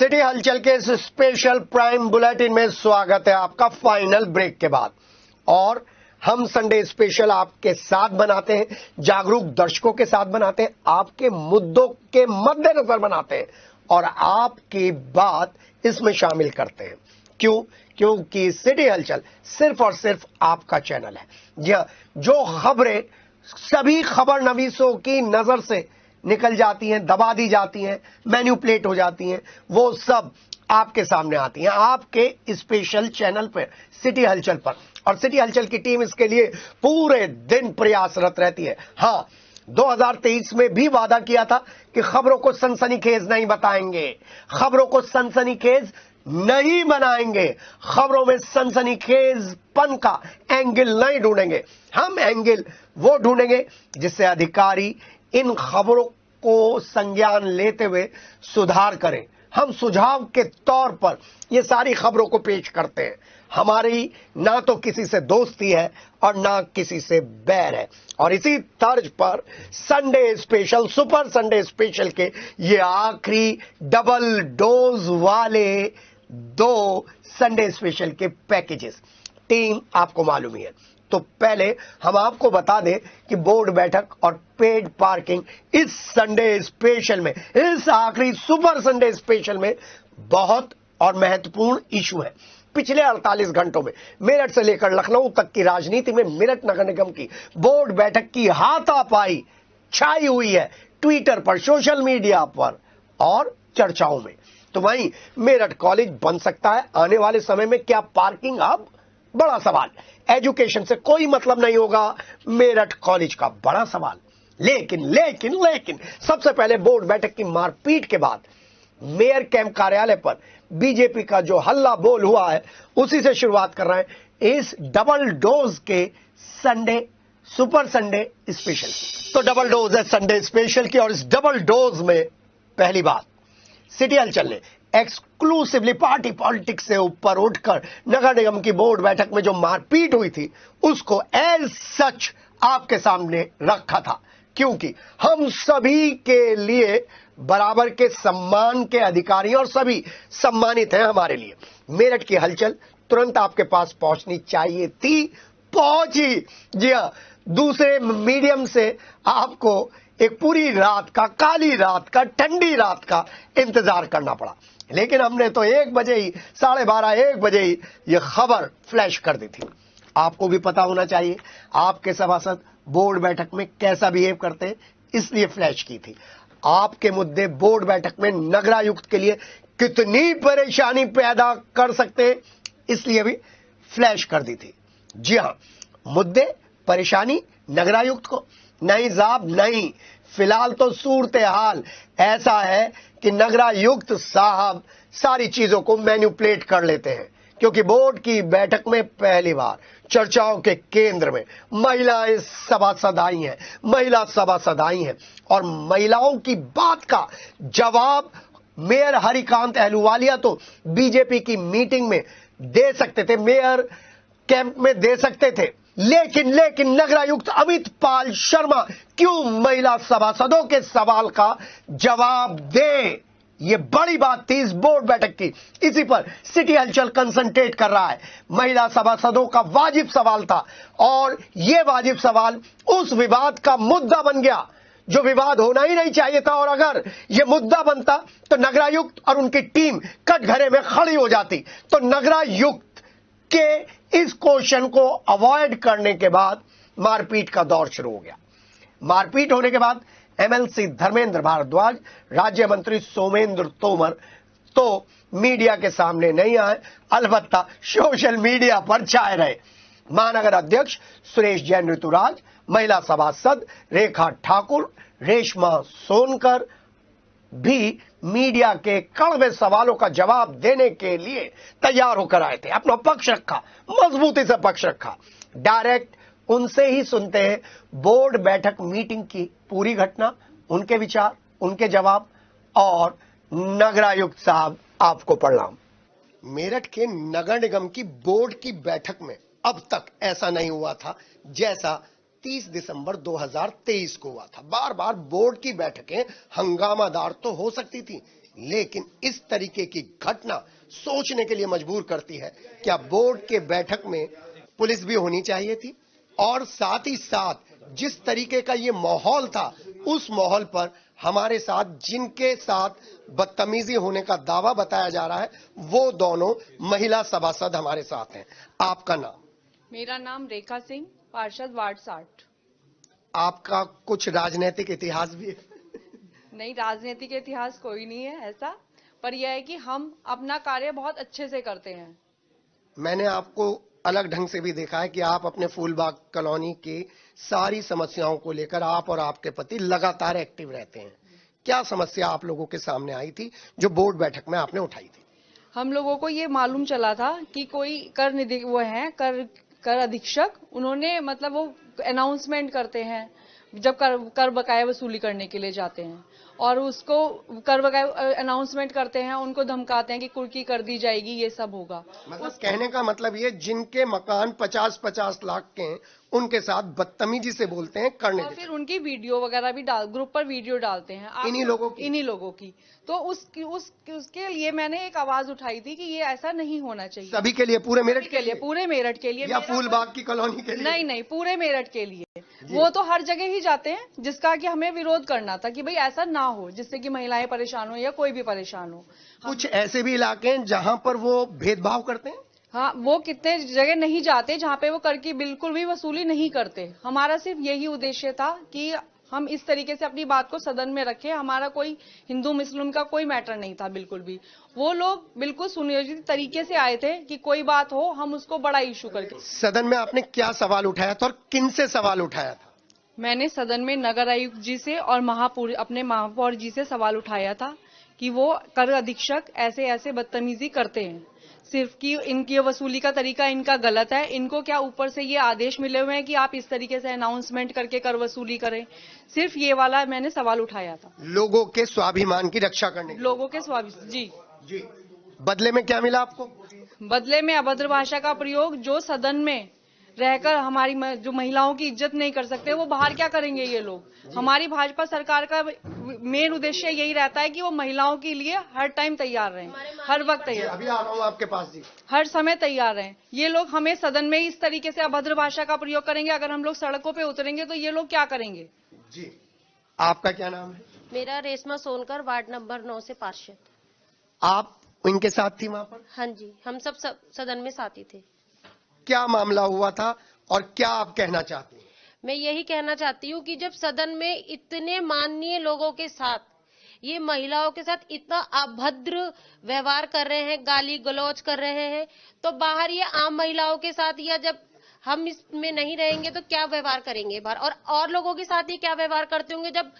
City हलचल के इस स्पेशल प्राइम बुलेटिन में स्वागत है आपका फाइनल ब्रेक के बाद। और हम संडे स्पेशल आपके साथ बनाते हैं, जागरूक दर्शकों के साथ बनाते हैं, आपके मुद्दों के मद्देनजर बनाते हैं और आपकी बात इसमें शामिल करते हैं। क्यों? क्योंकि सिटी हलचल सिर्फ और सिर्फ आपका चैनल है। जी हाँ, जो खबरें सभी खबर नवीसों की नजर से निकल जाती हैं, दबा दी जाती हैं, मैन्युपुलेट हो जाती हैं, वो सब आपके सामने आती हैं आपके स्पेशल चैनल पर, सिटी हलचल पर। और सिटी हलचल की टीम इसके लिए पूरे दिन प्रयासरत रहती है। हाँ, 2023 में भी वादा किया था कि खबरों को सनसनीखेज नहीं बताएंगे, खबरों को सनसनीखेज नहीं बनाएंगे, खबरों में सनसनीखेजपन का एंगल नहीं ढूंढेंगे। हम एंगल वो ढूंढेंगे जिससे अधिकारी इन खबरों को संज्ञान लेते हुए सुधार करें। हम सुझाव के तौर पर ये सारी खबरों को पेश करते हैं। हमारी ना तो किसी से दोस्ती है और ना किसी से बैर है। और इसी तर्ज पर Sunday special, super Sunday special के ये आखिरी डबल डोज वाले 2 संडे स्पेशल के पैकेजेस टीम आपको मालूम ही है। तो पहले हम आपको बता दें कि बोर्ड बैठक और पेड पार्किंग इस संडे स्पेशल में, इस आखिरी सुपर संडे स्पेशल में बहुत और महत्वपूर्ण इशू है। पिछले 48 घंटों में मेरठ से लेकर लखनऊ तक की राजनीति में मेरठ नगर निगम की बोर्ड बैठक की हाथापाई छाई हुई है, ट्विटर पर, सोशल मीडिया पर और चर्चाओं में। तो वहीं मेरठ कॉलेज बन सकता है आने वाले समय में, क्या पार्किंग अब? बड़ा सवाल। एजुकेशन से कोई मतलब नहीं होगा मेरठ कॉलेज का, बड़ा सवाल। लेकिन सबसे पहले बोर्ड बैठक की मारपीट के बाद मेयर कैंप कार्यालय पर बीजेपी का जो हल्ला बोल हुआ है, उसी से शुरुआत कर रहे हैं इस डबल डोज के संडे, सुपर संडे स्पेशल। तो डबल डोज है संडे स्पेशल की, और इस डबल डोज में पहली बात, सिटी हलचल ने एक्सक्लूसिवली पार्टी पॉलिटिक्स से ऊपर उठकर नगर निगम की बोर्ड बैठक में जो मारपीट हुई थी उसको एज सच आपके सामने रखा था, क्योंकि हम सभी के लिए बराबर के सम्मान के अधिकारी और सभी सम्मानित हैं हमारे लिए। मेरठ की हलचल तुरंत आपके पास पहुंचनी चाहिए थी, पहुंची। जी हां, दूसरे मीडियम से आपको एक पूरी रात का, काली रात का, ठंडी रात का इंतजार करना पड़ा। लेकिन हमने तो 1 बजे ही, 12:30, 1 बजे ही ये खबर फ्लैश कर दी थी। आपको भी पता होना चाहिए आपके सभासद बोर्ड बैठक में कैसा बिहेव करते हैं, इसलिए फ्लैश की थी। आपके मुद्दे बोर्ड बैठक में नगरायुक्त के लिए कितनी परेशानी पैदा कर सकते हैं, इसलिए भी फ्लैश कर दी थी। जी हां, मुद्दे, परेशानी नगरायुक्त को नहीं साहब, नहीं। फिलहाल तो सूरत हाल ऐसा है कि नगरायुक्त साहब सारी चीजों को मैन्युपुलेट कर लेते हैं, क्योंकि बोर्ड की बैठक में पहली बार चर्चाओं के केंद्र में महिलाएं सभासद आई हैं, महिला सभासद आई हैं, और महिलाओं की बात का जवाब मेयर हरिकांत अहलूवालिया तो बीजेपी की मीटिंग में दे सकते थे, मेयर कैंप में दे सकते थे, लेकिन नगरायुक्त अमित पाल शर्मा क्यों महिला सभासदों के सवाल का जवाब दे? ये बड़ी बात थी इस बोर्ड बैठक की। इसी पर सिटी हलचल कंसंट्रेट कर रहा है। महिला सभासदों का वाजिब सवाल था, और यह वाजिब सवाल उस विवाद का मुद्दा बन गया जो विवाद होना ही नहीं चाहिए था। और अगर यह मुद्दा बनता तो नगरायुक्त और उनकी टीम कटघरे में खड़ी हो जाती। तो नगरायुक्त के इस क्वेश्चन को अवॉइड करने के बाद मारपीट का दौर शुरू हो गया। मारपीट होने के बाद एमएलसी धर्मेंद्र भारद्वाज, राज्य मंत्री सोमेंद्र तोमर तो मीडिया के सामने नहीं आए, अलबत्ता सोशल मीडिया पर छाए रहे। महानगर अध्यक्ष सुरेश जैन ऋतुराज, महिला सभासद रेखा ठाकुर, रेशमा सोनकर भी मीडिया के कड़वे सवालों का जवाब देने के लिए तैयार होकर आए थे। अपना पक्ष रखा, मजबूती से पक्ष रखा। डायरेक्ट उनसे ही सुनते हैं बोर्ड बैठक मीटिंग की पूरी घटना, उनके विचार, उनके जवाब। और नगरायुक्त साहब, आपको प्रणाम। मेरठ के नगर निगम की बोर्ड की बैठक में अब तक ऐसा नहीं हुआ था जैसा 30 दिसंबर 2023 को हुआ था। बार बार बोर्ड की बैठकें हंगामादार तो हो सकती थी, लेकिन इस तरीके की घटना सोचने के लिए मजबूर करती है। क्या बोर्ड के बैठक में पुलिस भी होनी चाहिए थी? और साथ ही साथ जिस तरीके का ये माहौल था, उस माहौल पर हमारे साथ जिनके साथ बदतमीजी होने का दावा बताया जा रहा है, वो दोनों महिला सभासद हमारे साथ हैं। आपका नाम? मेरा नाम रेखा सिंह, पार्षद वार्ड 60। आपका कुछ राजनीतिक इतिहास भी है? नहीं, राजनीतिक इतिहास कोई नहीं है ऐसा, पर यह है कि हम अपना कार्य बहुत अच्छे से करते हैं। मैंने आपको अलग ढंग से भी देखा है कि आप अपने फूलबाग कॉलोनी की सारी समस्याओं को लेकर आप और आपके पति लगातार एक्टिव रहते हैं। क्या समस्या आप लोगों के सामने आई थी जो बोर्ड बैठक में आपने उठाई थी? हम लोगों को ये मालूम चला था कि कोई कर निधि वो है कर अधीक्षक, उन्होंने मतलब वो अनाउंसमेंट करते हैं जब कर बकाया वसूली करने के लिए जाते हैं, और उसको कर बकाया अनाउंसमेंट करते हैं, उनको धमकाते हैं कि कुर्की कर दी जाएगी, ये सब होगा। मतलब कहने का मतलब ये, जिनके मकान 50-50 लाख के हैं उनके साथ बदतमीजी से बोलते हैं करने, और फिर उनकी वीडियो वगैरह भी ग्रुप पर वीडियो डालते हैं इन्हीं लोगों की। तो उसके लिए मैंने एक आवाज उठाई थी कि ये ऐसा नहीं होना चाहिए। सभी के लिए? पूरे मेरठ के लिए? पूरे मेरठ के लिए या फूलबाग की कॉलोनी के लिए? नहीं, पूरे मेरठ के लिए। वो तो हर जगह ही जाते हैं, जिसका कि हमें विरोध करना था कि भाई ऐसा ना हो, जिससे कि महिलाएं परेशान हो या कोई भी परेशान हो। कुछ ऐसे भी इलाके हैं जहां पर वो भेदभाव करते हैं? हाँ, वो कितने जगह नहीं जाते जहाँ पे वो कर की बिल्कुल भी वसूली नहीं करते। हमारा सिर्फ यही उद्देश्य था कि हम इस तरीके से अपनी बात को सदन में रखें। हमारा कोई हिंदू मुस्लिम का कोई मैटर नहीं था बिल्कुल भी। वो लोग बिल्कुल सुनियोजित तरीके से आए थे कि कोई बात हो हम उसको बड़ा इशू करके। सदन में आपने क्या सवाल उठाया था और किन से सवाल उठाया था? मैंने सदन में नगर आयुक्त जी से और अपने महापौर जी से सवाल उठाया था कि वो कर अधीक्षक ऐसे ऐसे बदतमीजी करते हैं, सिर्फ कि इनकी वसूली का तरीका इनका गलत है। इनको क्या ऊपर से ये आदेश मिले हुए हैं कि आप इस तरीके से अनाउंसमेंट करके कर वसूली करें? सिर्फ ये वाला मैंने सवाल उठाया था। लोगों के स्वाभिमान की रक्षा करने, लोगों के स्वाभिमान। जी। बदले में क्या मिला आपको? बदले में अभद्र भाषा का प्रयोग। जो सदन में रहकर हमारी जो महिलाओं की इज्जत नहीं कर सकते, वो बाहर क्या करेंगे ये लोग? हमारी भाजपा सरकार का मेन उद्देश्य यही रहता है कि वो महिलाओं के लिए हर टाइम तैयार रहें, हर वक्त तैयार। अभी आ रहा हूँ आपके पास जी। हर समय तैयार रहें। ये लोग हमें सदन में इस तरीके से अभद्र भाषा का प्रयोग करेंगे। अगर हम लोग सड़कों पे उतरेंगे तो ये लोग क्या करेंगे? जी, आपका क्या नाम है? मेरा रेशमा सोनकर, वार्ड नंबर 9 से पार्षद। आप इनके साथ थी वहां पर? हाँ जी, हम सब सदन में साथी थे। क्या मामला हुआ था और क्या आप कहना चाहती हैं? मैं यही कहना चाहती हूँ कि जब सदन में इतने माननीय लोगों के साथ ये महिलाओं के साथ इतना अभद्र व्यवहार कर रहे हैं, गाली गलौज कर रहे हैं, तो बाहर ये आम महिलाओं के साथ, या जब हम इसमें नहीं रहेंगे तो क्या व्यवहार करेंगे बाहर? और लोगों के साथ ये क्या व्यवहार करते होंगे? जब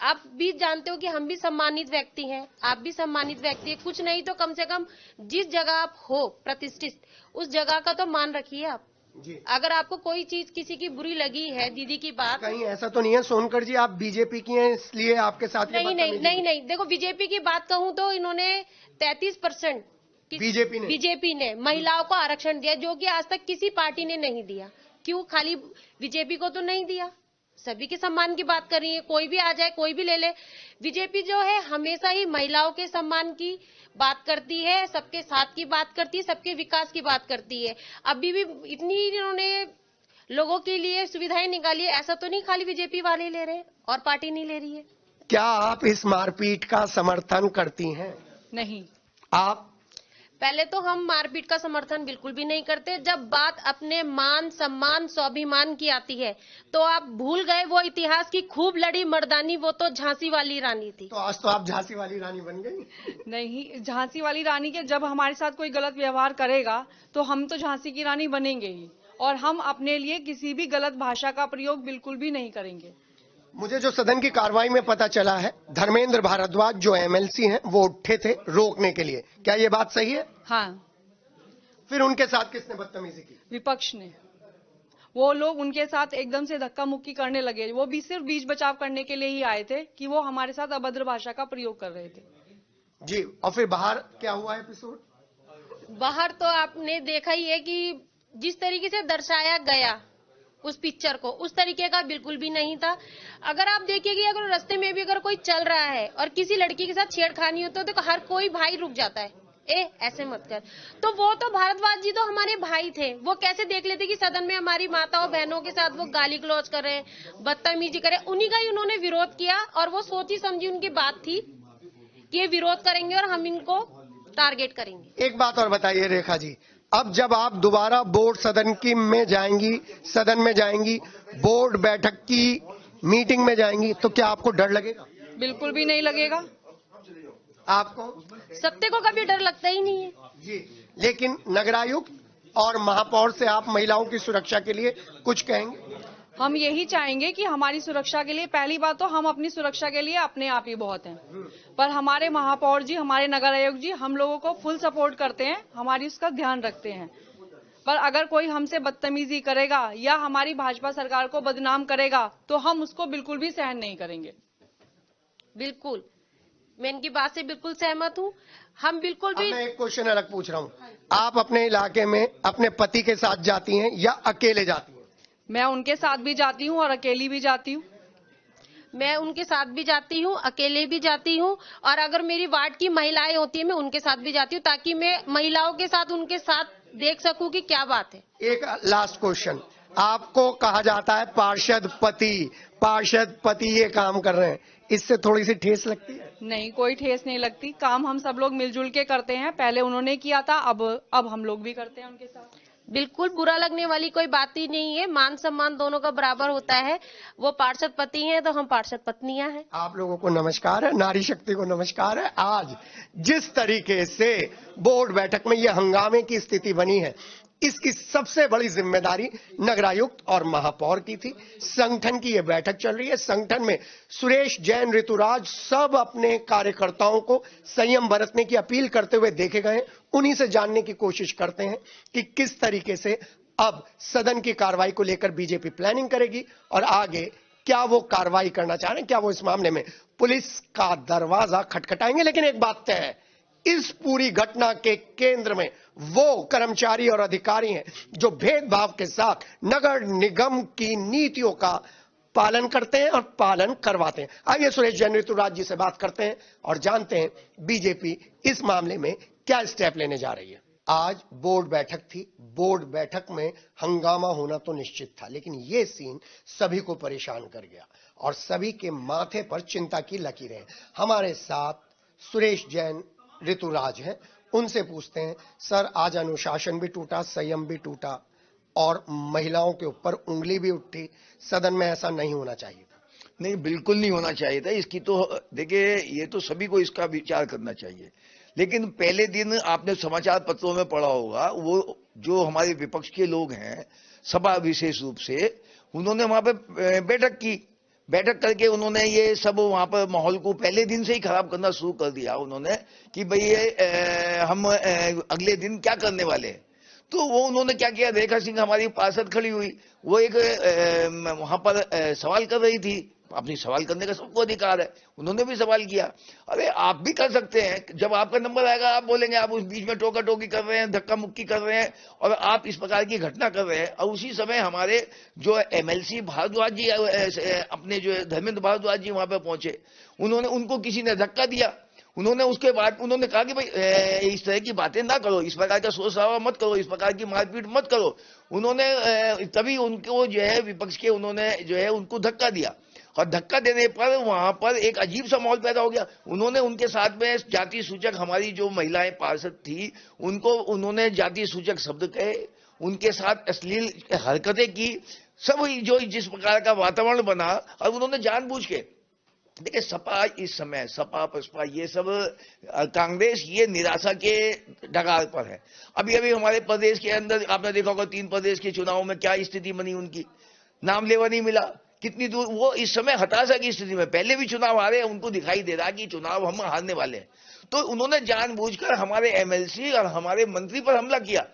आप भी जानते हो कि हम भी सम्मानित व्यक्ति हैं, आप भी सम्मानित व्यक्ति हैं, कुछ नहीं तो कम से कम जिस जगह आप हो प्रतिष्ठित, उस जगह का तो मान रखिए आप जी। अगर आपको कोई चीज किसी की बुरी लगी है, दीदी की बात, कहीं ऐसा तो नहीं है सोनकर जी आप बीजेपी की हैं इसलिए आपके साथ? नहीं, देखो बीजेपी की बात कहूं तो इन्होंने 33% बीजेपी ने महिलाओं को आरक्षण दिया, जो कि आज तक किसी पार्टी ने नहीं दिया। क्यों खाली बीजेपी को तो नहीं दिया? सभी के सम्मान की बात कर रही है, कोई भी आ जाए कोई भी ले ले। बीजेपी जो है हमेशा ही महिलाओं के सम्मान की बात करती है, सबके साथ की बात करती है, सबके विकास की बात करती है। अभी भी इतनी इन्होंने लोगों के लिए सुविधाएं निकाली है, ऐसा तो नहीं खाली बीजेपी वाले ले रहे और पार्टी नहीं ले रही है। क्या आप इस मारपीट का समर्थन करती हैं? नहीं। आप? पहले तो हम मारपीट का समर्थन बिल्कुल भी नहीं करते। जब बात अपने मान सम्मान स्वाभिमान की आती है तो आप भूल गए वो इतिहास की खूब लड़ी मर्दानी, वो तो झांसी वाली रानी थी। तो आज तो आप झांसी वाली रानी बन गई? नहीं, झांसी वाली रानी के जब हमारे साथ कोई गलत व्यवहार करेगा तो हम तो झांसी की रानी बनेंगे ही, और हम अपने लिए किसी भी गलत भाषा का प्रयोग बिल्कुल भी नहीं करेंगे। मुझे जो सदन की कार्रवाई में पता चला है, धर्मेंद्र भारद्वाज जो एमएलसी हैं वो उठे थे रोकने के लिए, क्या ये बात सही है? हाँ। फिर उनके साथ किसने बदतमीजी की? विपक्ष ने। वो लोग उनके साथ एकदम से धक्का मुक्की करने लगे। वो भी सिर्फ बीच बचाव करने के लिए ही आए थे कि वो हमारे साथ अभद्र भाषा का प्रयोग कर रहे थे। जी, और फिर बाहर क्या हुआ एपिसोड? बाहर तो आपने देखा ही है कि जिस तरीके से दर्शाया गया उस पिक्चर को, उस तरीके का बिल्कुल भी नहीं था। अगर आप देखिए कि अगर रास्ते में भी अगर कोई चल रहा है और किसी लड़की के साथ छेड़खानी हो तो हर कोई भाई रुक जाता है, ऐसे मत कर। तो वो तो भारद्वाज जी तो हमारे भाई थे, वो कैसे देख लेते कि सदन में हमारी माताओं बहनों के साथ वो गाली गलौज कर रहे हैं, बदतमीजी कर रहे हैं। उन्हीं का ही उन्होंने विरोध किया और वो सोची समझी उनकी बात थी कि ये विरोध करेंगे और हम इनको टारगेट करेंगे। एक बात और बताइए रेखा जी, अब जब आप दोबारा बोर्ड सदन में जाएंगी, बोर्ड बैठक की मीटिंग में जाएंगी, तो क्या आपको डर लगेगा? बिल्कुल भी नहीं लगेगा। आपको? सत्य को कभी डर लगता ही नहीं है जी। लेकिन नगरायुक्त और महापौर से आप महिलाओं की सुरक्षा के लिए कुछ कहेंगे? हम यही चाहेंगे कि हमारी सुरक्षा के लिए, पहली बात तो हम अपनी सुरक्षा के लिए अपने आप ही बहुत हैं, पर हमारे महापौर जी, हमारे नगर आयुक्त जी हम लोगों को फुल सपोर्ट करते हैं, हमारी उसका ध्यान रखते हैं। पर अगर कोई हमसे बदतमीजी करेगा या हमारी भाजपा सरकार को बदनाम करेगा तो हम उसको बिल्कुल भी सहन नहीं करेंगे। बिल्कुल, मैं इनकी बात से बिल्कुल सहमत हूँ। हम बिल्कुल भी। मैं एक क्वेश्चन अलग पूछ रहा हूँ, आप अपने इलाके में अपने पति के साथ जाती हैं या अकेले जाती हैं? मैं उनके साथ भी जाती हूँ और अकेली भी जाती हूँ। मैं उनके साथ भी जाती हूँ, अकेले भी जाती हूँ, और अगर मेरी वार्ड की महिलाएं होती है मैं उनके साथ भी जाती हूँ, ताकि मैं महिलाओं के साथ उनके साथ देख सकूं कि क्या बात है। एक लास्ट क्वेश्चन, आपको कहा जाता है पार्षद पति ये काम कर रहे हैं, इससे थोड़ी सी ठेस लगती है? नहीं, कोई ठेस नहीं लगती। काम हम सब लोग मिलजुल के करते हैं, पहले उन्होंने किया था, अब हम लोग भी करते हैं उनके साथ। बिल्कुल बुरा लगने वाली कोई बात ही नहीं है, मान सम्मान दोनों का बराबर होता है। वो पार्षद पति हैं तो हम पार्षद पत्नियां हैं। आप लोगों को नमस्कार है, नारी शक्ति को नमस्कार है। आज जिस तरीके से बोर्ड बैठक में ये हंगामे की स्थिति बनी है, इसकी सबसे बड़ी जिम्मेदारी नगरायुक्त और महापौर की थी। संगठन की ये बैठक चल रही है, संगठन में सुरेश जैन, ऋतुराज सब अपने कार्यकर्ताओं को संयम बरतने की अपील करते हुए देखे गए। उन्हीं से जानने की कोशिश करते हैं कि किस तरीके से अब सदन की कार्रवाई को लेकर बीजेपी प्लानिंग करेगी और आगे क्या वो कार्रवाई करना चाह रहे हैं, क्या वो इस मामले में पुलिस का दरवाजा खटखटाएंगे। लेकिन एक बात तय है, इस पूरी घटना के केंद्र में वो कर्मचारी और अधिकारी हैं जो भेदभाव के साथ नगर निगम की नीतियों का पालन करते हैं और पालन करवाते हैं। आइए सुरेश जैन, ऋतुराज जी से बात करते हैं और जानते हैं बीजेपी इस मामले में क्या स्टेप लेने जा रही है। आज बोर्ड बैठक थी, बोर्ड बैठक में हंगामा होना तो निश्चित था, लेकिन ये सीन सभी को परेशान कर गया और सभी के माथे पर चिंता की लकीरें हैं। हमारे साथ सुरेश जैन, ऋतुराज हैं, उनसे पूछते हैं, सर आज अनुशासन भी टूटा, संयम भी टूटा और महिलाओं के ऊपर उंगली भी उठी, सदन में ऐसा नहीं होना चाहिए था। नहीं, बिल्कुल नहीं होना चाहिए था। इसकी तो देखिए, ये तो सभी को इसका विचार करना चाहिए। लेकिन पहले दिन आपने समाचार पत्रों में पढ़ा होगा, वो जो हमारे विपक्ष के लोग हैं, सभा विशेष रूप से, उन्होंने वहां पे बैठक की। बैठक करके उन्होंने ये सब वहां पर माहौल को पहले दिन से ही खराब करना शुरू कर दिया उन्होंने कि भाई हम अगले दिन क्या करने वाले हैं। तो वो उन्होंने क्या किया, रेखा सिंह हमारी पार्षद खड़ी हुई, वो एक वहां पर सवाल कर रही थी। अपनी सवाल करने का सबको अधिकार है, उन्होंने भी सवाल किया। अरे आप भी कर सकते हैं, जब आपका नंबर आएगा आप बोलेंगे। आप उस बीच में टोका टोकी कर रहे हैं, धक्का मुक्की कर रहे हैं और आप इस प्रकार की घटना कर रहे हैं। और उसी समय हमारे जो एमएलसी भारद्वाज जी, अपने जो धर्मेंद्र भारद्वाज जी वहां पर पहुंचे, उन्होंने उनको किसी ने धक्का दिया। उन्होंने उसके बाद उन्होंने कहा कि भाई इस तरह की बातें ना करो, इस प्रकार का शोर शराबा मत करो, इस प्रकार की मारपीट मत करो। उन्होंने तभी उनको जो है विपक्ष के उन्होंने जो है उनको धक्का दिया और धक्का देने पर वहां पर एक अजीब सा माहौल पैदा हो गया। उन्होंने उनके साथ में जाति सूचक, हमारी जो महिलाएं पार्षद थी उनको उन्होंने जाति सूचक शब्द कहे, उनके साथ अश्लील हरकतें की, सब जो जिस प्रकार का वातावरण बना। और उन्होंने जानबूझ के, देखिए सपा इस समय, सपा बसपा ये सब कांग्रेस ये निराशा के डगार पर है। अभी अभी हमारे प्रदेश के अंदर आपने देखा होगा 3 प्रदेश के चुनाव में क्या स्थिति बनी उनकी, नाम लेवा नहीं मिला। कितनी दूर वो इस समय हताशा की स्थिति में, पहले भी चुनाव हारे, उनको दिखाई दे रहा कि चुनाव हम हारने वाले हैं। तो उन्होंने जानबूझकर हमारे एमएलसी और हमारे मंत्री पर हमला किया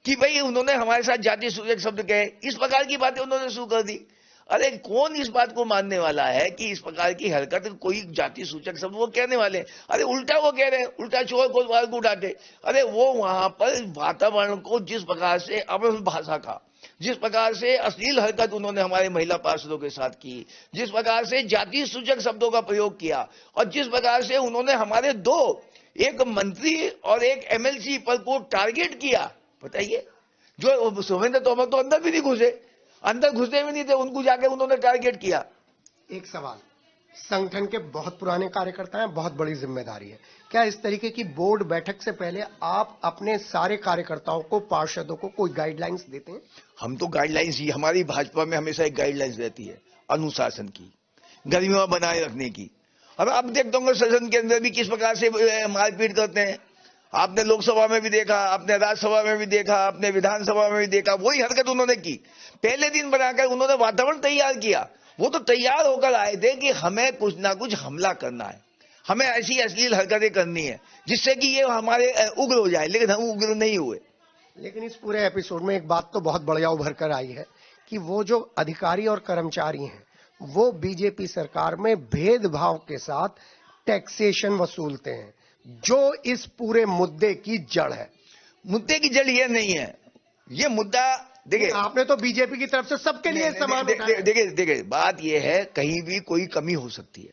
कि भाई उन्होंने हमारे साथ जाति सूचक शब्द कहे, इस प्रकार की बातें उन्होंने शुरू कर दी। अरे कौन इस बात को मानने वाला है कि इस प्रकार की हरकत कोई जाति सूचक शब्द वो कहने वाले हैं। अरे उल्टा वो कह रहे हैं, उल्टा चोर को बाल को उठाते। अरे वो वहां पर वातावरण को जिस प्रकार से अपनी भाषा का जिस प्रकार से अश्लील हरकत उन्होंने हमारे महिला पार्षदों के साथ की, जिस प्रकार से जाति सूचक शब्दों का प्रयोग किया, और जिस प्रकार से उन्होंने हमारे एक मंत्री और एक एमएलसी पर को टारगेट किया, बताइए। जो सुमेंद्र तोमर तो अंदर भी नहीं घुसे, अंदर घुसते भी नहीं थे, उनको जाके उन्होंने टारगेट किया। एक सवाल, संगठन के बहुत पुराने कार्यकर्ता हैं, बहुत बड़ी जिम्मेदारी है, क्या इस तरीके की बोर्ड बैठक से पहले आप अपने सारे कार्यकर्ताओं को, पार्षदों को कोई गाइडलाइंस देते हैं? हम तो गाइडलाइंस ही, हमारी भाजपा में हमेशा एक गाइडलाइंस रहती है अनुशासन की, गरिमा बनाए रखने की। अब आप देखते होंगे सदन के अंदर भी किस प्रकार से मारपीट करते हैं। आपने लोकसभा में भी देखा, आपने राज्यसभा में भी देखा, आपने विधानसभा में भी देखा, वही हरकत उन्होंने की। पहले दिन बनाकर उन्होंने वातावरण तैयार किया। वो तो तैयार होकर आए थे कि हमें कुछ ना कुछ हमला करना है, हमें ऐसी अश्लील हरकतें करनी है जिससे कि ये हमारे उग्र हो जाए, लेकिन हम उग्र नहीं हुए। लेकिन इस पूरे एपिसोड में एक बात तो बहुत बढ़िया उभर कर आई है कि वो जो अधिकारी और कर्मचारी हैं वो बीजेपी सरकार में भेदभाव के साथ टैक्सेशन वसूलते हैं, जो इस पूरे मुद्दे की जड़ है। मुद्दे की जड़ ये नहीं है, ये मुद्दा देखिए, आपने तो बीजेपी की तरफ से सबके लिए समान देखिए बात ये है, कहीं भी कोई कमी हो सकती है,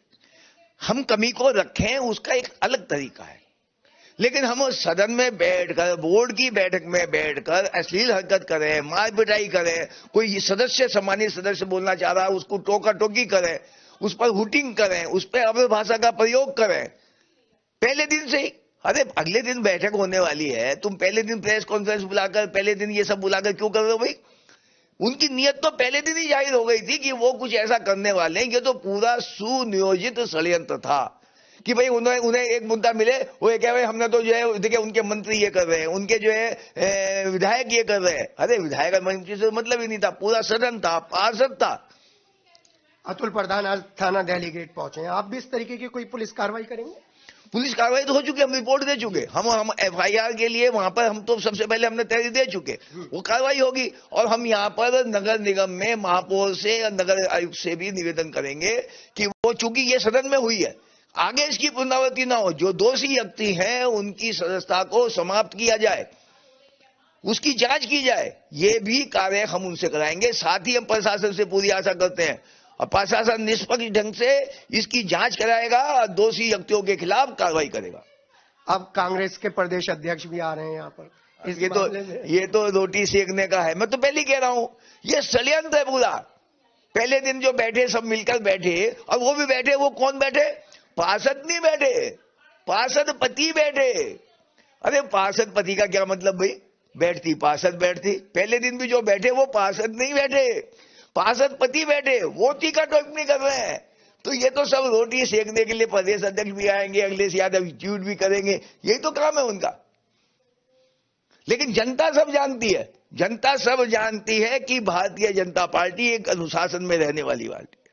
हम कमी को रखें उसका एक अलग तरीका है, लेकिन हम सदन में बैठकर, बोर्ड की बैठक में बैठकर अश्लील हरकत करें, मार पिटाई करें, कोई सदस्य, सम्मानित सदस्य बोलना चाह रहा है उसको टोका टोकी करें, उस पर हुटिंग करें, उस पर अभद्र भाषा का प्रयोग करें पहले दिन से ही। अरे अगले दिन बैठक होने वाली है, तुम पहले दिन प्रेस कॉन्फ्रेंस बुलाकर, पहले दिन ये सब बुलाकर क्यों कर रहे हो भाई? उनकी नीयत तो पहले दिन ही जाहिर हो गई थी कि वो कुछ ऐसा करने वाले हैं। ये तो पूरा सुनियोजित षड्यंत्र था कि भाई उन्हें एक मुद्दा मिले, वो ये कह रहे हमने तो जो है देखिए उनके मंत्री ये कर रहे हैं, उनके जो है विधायक ये कर रहे हैं। अरे विधायक मंत्री से मतलब ही नहीं था, पूरा सदन था, पार्षद था। अतुल प्रधान आज थाना दिल्ली गेट पहुंचे हैं, आप भी इस तरीके की कोई पुलिस कार्रवाई करेंगे? पुलिस कार्रवाई तो हो चुकी है, हम रिपोर्ट दे चुके, हम एफआईआर के लिए वहां पर हम तो सबसे पहले हमने तैयारी दे चुके, वो कार्रवाई होगी। और हम यहाँ पर नगर निगम में महापौर से या नगर आयुक्त से भी निवेदन करेंगे कि वो, चूंकि ये सदन में हुई है, आगे इसकी पुनरावृत्ति ना हो, जो दोषी व्यक्ति हैं उनकी सदस्यता को समाप्त किया जाए, उसकी जांच की जाए, ये भी कार्य हम उनसे कराएंगे। साथ ही हम प्रशासन से पूरी आशा करते हैं और प्रशासन निष्पक्ष ढंग से इसकी जांच कराएगा और दोषी व्यक्तियों के खिलाफ कार्रवाई करेगा। अब कांग्रेस के प्रदेश अध्यक्ष भी आ रहे हैं यहाँ पर, ये तो रोटी सेकने का है। मैं तो पहले कह रहा हूं ये षड्यंत्र है पूरा। पहले दिन जो बैठे सब मिलकर बैठे, और वो भी बैठे, वो कौन बैठे? पार्षद नहीं बैठे, पार्षद पति बैठे। अरे पार्षद पति का क्या मतलब भाई? बैठती पार्षद बैठती। पहले दिन भी जो बैठे वो पार्षद नहीं बैठे, पार्षद पति बैठे, वो टीका टिप्पणी कर रहे हैं। तो ये तो सब रोटी सेकने के लिए प्रदेश अध्यक्ष भी आएंगे, अखिलेश यादव ट्वीट भी करेंगे, यही तो काम है उनका। लेकिन जनता सब जानती है, जनता सब जानती है कि भारतीय जनता पार्टी एक अनुशासन में रहने वाली पार्टी है,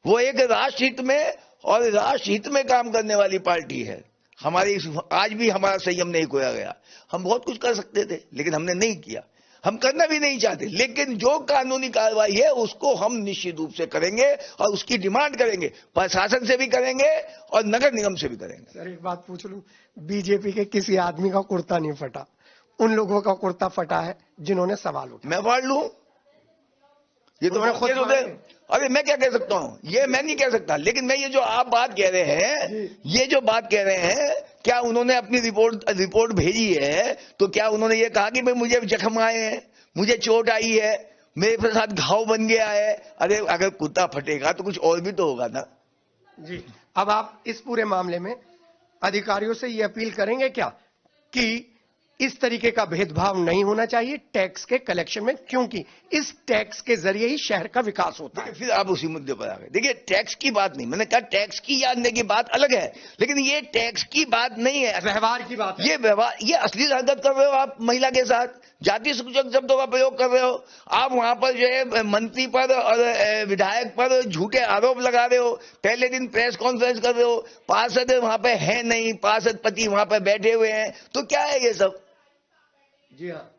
वो एक राष्ट्रहित में और राष्ट्रहित में काम करने वाली पार्टी है। हमारी आज भी हमारा संयम नहीं खोया गया। हम बहुत कुछ कर सकते थे लेकिन हमने नहीं किया, हम करना भी नहीं चाहते। लेकिन जो कानूनी कार्रवाई है उसको हम निश्चित रूप से करेंगे और उसकी डिमांड करेंगे, प्रशासन से भी करेंगे और नगर निगम से भी करेंगे। सर एक बात पूछ लूं, बीजेपी के किसी आदमी का कुर्ता नहीं फटा, उन लोगों का कुर्ता फटा है जिन्होंने सवाल उठाया। मैं फाड़ लूं? ये तो मैं खुद अरे मैं क्या कह सकता हूं? ये मैं नहीं कह सकता। लेकिन मैं ये जो आप बात कह रहे हैं, ये जो बात कह रहे हैं, क्या उन्होंने अपनी रिपोर्ट भेजी है तो क्या उन्होंने ये कहा कि भाई मुझे जख्म आए हैं, मुझे चोट आई है, मेरे साथ घाव बन गया है? अरे अगर कुत्ता फटेगा तो कुछ और भी तो होगा ना जी। अब आप इस पूरे मामले में अधिकारियों से ये अपील करेंगे क्या कि इस तरीके का भेदभाव नहीं होना चाहिए टैक्स के कलेक्शन में, क्योंकि इस टैक्स के जरिए ही शहर का विकास होता है? फिर आप उसी मुद्दे पर आ गए। देखिए टैक्स की बात नहीं, मैंने कहा टैक्स की यादने की बात अलग है, लेकिन ये टैक्स की बात नहीं है, व्यवहार की बात है। ये व्यवहार, ये अश्लील हरकत कर रहे हो आप महिला के साथ, जाति सूचक शब्दों का प्रयोग कर रहे हो आप, वहां पर जो है मंत्री पर और विधायक पर झूठे आरोप लगा रहे हो, पहले दिन प्रेस कॉन्फ्रेंस कर रहे हो, पार्षद वहां पर है नहीं, पार्षद पति वहां पर बैठे हुए हैं, तो क्या है ये सब? जी हाँ,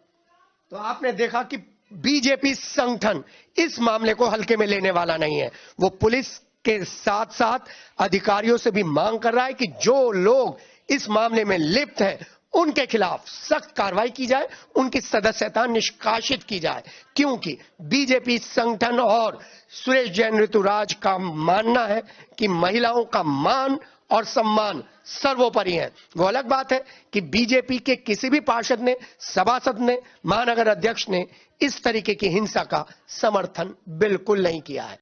तो आपने देखा कि बीजेपी संगठन इस मामले को हल्के में लेने वाला नहीं है। वो पुलिस के साथ साथ अधिकारियों से भी मांग कर रहा है कि जो लोग इस मामले में लिप्त हैं उनके खिलाफ सख्त कार्रवाई की जाए, उनकी सदस्यता निष्कासित की जाए, क्योंकि बीजेपी संगठन और सुरेश जैन ऋतुराज का मानना है कि महिलाओं का मान और सम्मान सर्वोपरि है। वो अलग बात है कि बीजेपी के किसी भी पार्षद ने, सभासद ने, महानगर अध्यक्ष ने इस तरीके की हिंसा का समर्थन बिल्कुल नहीं किया है।